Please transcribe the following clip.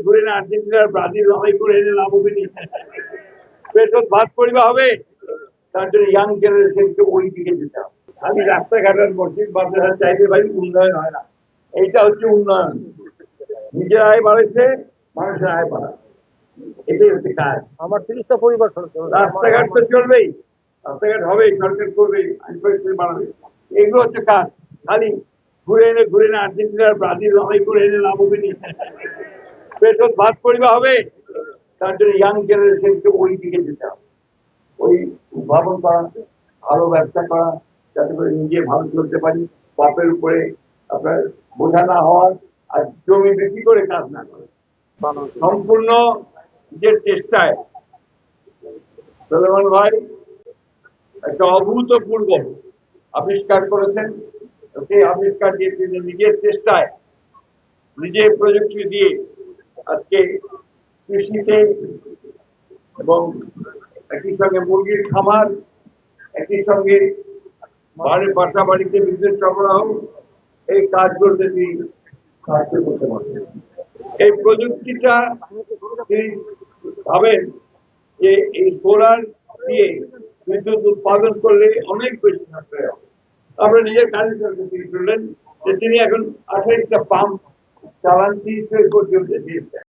ঘুরে না আর্জেন্টিনার ব্রাজিল লড়াই করে এনে লাভ হবে নি পেটত ভাত করিবা হবে তার জন্য ইয়াং জেনারেশনকে ওই দিকে যেতে হবে। আমি রাস্তাঘাটের মসজিদ মাদ্রাসা চাইলে ভাই উন্নয়ন হয় না, এইটা হচ্ছে উন্নয়ন। নিজের আয় বাড়াইছে, মানুষের আয় বাড়া, এটাই হচ্ছে কাজ। আমার 30টা পরিবার রাস্তাঘাট তো চলবেই, রাস্তাঘাট হবে, সরকার করবে, আইন বাড়াবে, এগুলো হচ্ছে কাজ। খালি ঘুরে না আর্জেন্টিনার ব্রাজিল লড়াই করে এনে লাভ হবে নি পেটত ভাত করিবা হবে তার জন্য ইয়াং জেনারেশনকে ওই দিকে যেতে হবে। ওই উদ্ভাবন করা, ভালো ব্যবসা করা, যাতে করে নিজে ভালো চলতে পারি, বাপের উপরে আপনার বোঝা না হওয়ার, আর জমি বিক্রি করে কাজ না করে সম্পূর্ণ নিজের চেষ্টায় সুলেমান ভাই একটা অভূতপূর্ব আবিষ্কার করেছেন। সেই আবিষ্কার দিয়ে তিনি নিজের চেষ্টায়, নিজের প্রযুক্তি দিয়ে আজকে কৃষিতে এবং একই সঙ্গে মুরগির খামার, একই সঙ্গে বাসা বাড়িতে বিদ্যুৎ সরবরাহ, এই কাজগুলোতে তিনি সাহায্য করতে পারছেন। এই প্রযুক্তিটা তিনি ভাবেন যে এই সোলার দিয়ে বিদ্যুৎ উৎপাদন করলে অনেক বেশি সাশ্রয় হবে। তারপরে নিজের কাজের সঙ্গে তিনি বললেন যে তিনি এখন 28টা পাম্প চালান 30 পর্যন্ত দিয়েছেন।